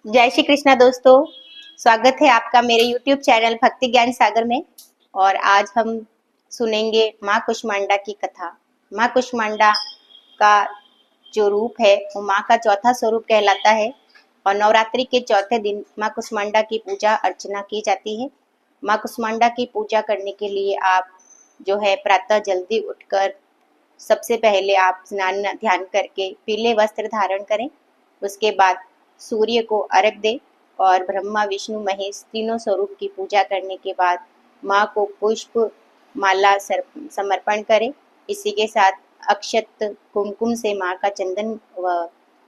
जय श्री कृष्णा दोस्तों। स्वागत है आपका मेरे YouTube चैनल भक्ति ज्ञान सागर में। और आज हम सुनेंगे माँ कुष्मांडा की कथा। माँ कुष्मांडा का जो रूप है वो माँ का चौथा स्वरूप कहलाता है और नवरात्रि के चौथे दिन माँ कुष्मांडा की पूजा अर्चना की जाती है। माँ कुष्मांडा की पूजा करने के लिए आप जो है प्रातः जल्दी उठकर सबसे पहले आप स्नान ध्यान करके पीले वस्त्र धारण करें। उसके बाद सूर्य को अर्घ दें और ब्रह्मा विष्णु महेश तीनों स्वरूप की पूजा करने के बाद माँ को पुष्प माला समर्पण करें। इसी के साथ अक्षत कुमकुम से माँ का चंदन व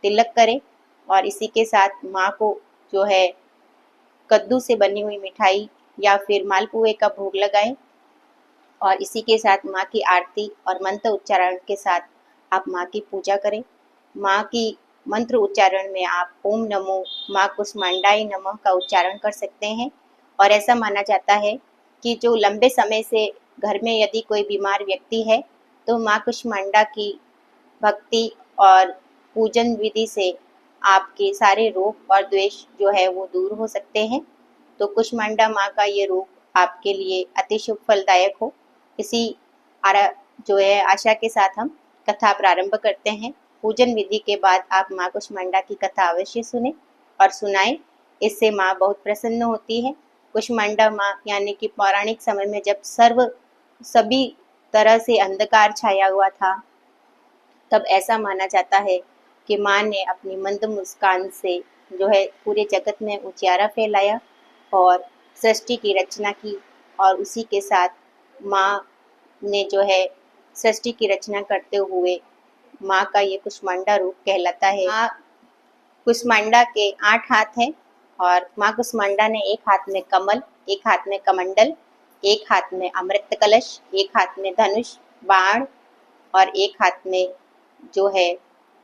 तिलक करें और इसी के साथ माँ को जो है कद्दू से बनी हुई मिठाई या फिर मालपुए का भोग लगाएं और इसी के साथ माँ की आरती और मंत्र उच्चारण के साथ आप माँ की पूजा करें। माँ की मंत्र उच्चारण में आप ओम नमो माँ कुष्मांडाय नमः का उच्चारण कर सकते हैं। और ऐसा माना जाता है कि जो लंबे समय से घर में यदि कोई बीमार व्यक्ति है तो माँ कुष्मांडा की भक्ति और पूजन विधि से आपके सारे रोग और द्वेष जो है वो दूर हो सकते हैं। तो कुष्मांडा माँ का ये रूप आपके लिए अति शुभ फलदायक हो, इसी जो है आशा के साथ हम कथा प्रारंभ करते हैं। पूजन विधि के बाद आप माँ कुष्मांडा की कथा अवश्य सुने और सुनाएं, इससे माँ बहुत प्रसन्न होती है। कुष्मांडा माँ यानी कि पौराणिक समय में जब सभी तरह से अंधकार छाया हुआ था, तब ऐसा माना जाता है कि माँ ने अपनी मंद मुस्कान से जो है पूरे जगत में उजियारा फैलाया और सृष्टि की रचना की। और उसी के साथ माँ ने जो है सृष्टि की रचना करते हुए माँ का ये कुष्मांडा रूप कहलाता है। माँ कुष्मांडा के 8 हाथ हैं और माँ कुष्मांडा ने एक हाथ में कमल, एक हाथ में कमंडल, एक हाथ में अमृत कलश, एक हाथ में धनुष बाण और एक हाथ में जो है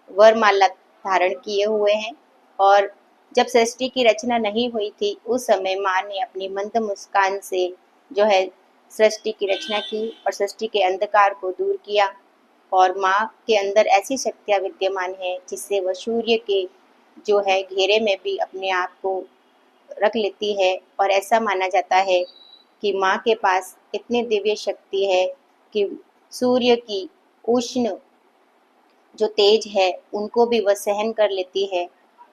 वरमाला धारण किए हुए हैं। और जब सृष्टि की रचना नहीं हुई थी उस समय माँ ने अपनी मंद मुस्कान से जो है सृष्टि की रचना की और सृष्टि के अंधकार को दूर किया। और माँ के अंदर ऐसी शक्तियाँ विद्यमान है जिससे वह सूर्य के जो है घेरे में भी अपने आप को रख लेती है। और ऐसा माना जाता है कि माँ के पास इतनी दिव्य शक्ति है कि सूर्य की उष्ण जो तेज है उनको भी वह सहन कर लेती है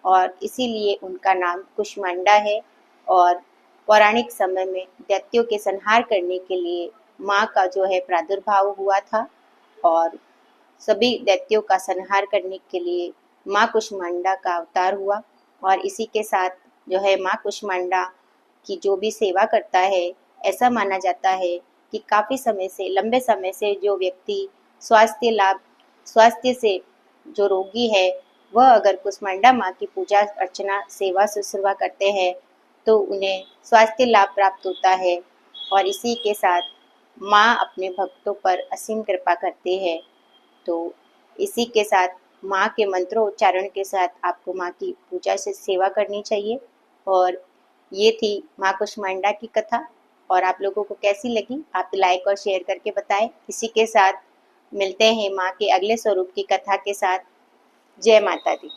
और इसीलिए उनका नाम कुष्मांडा है। और पौराणिक समय में दैत्यों के संहार करने के लिए माँ का जो है प्रादुर्भाव हुआ था और सभी दैत्यों का संहार करने के लिए माँ कुष्मांडा का अवतार हुआ। और इसी के साथ जो है माँ कुष्मांडा की जो भी सेवा करता है, ऐसा माना जाता है कि काफ़ी समय से लंबे समय से जो व्यक्ति स्वास्थ्य से जो रोगी है वह अगर कुष्मांडा माँ की पूजा अर्चना सेवा शुश्रूषा करते हैं तो उन्हें स्वास्थ्य लाभ प्राप्त होता है। और इसी के साथ माँ अपने भक्तों पर असीम कृपा करती है। तो इसी के साथ माँ के मंत्रोच्चारण के साथ आपको माँ की पूजा से सेवा करनी चाहिए। और ये थी माँ कुष्मांडा की कथा। और आप लोगों को कैसी लगी आप लाइक और शेयर करके बताएं। इसी के साथ मिलते हैं माँ के अगले स्वरूप की कथा के साथ। जय माता दी।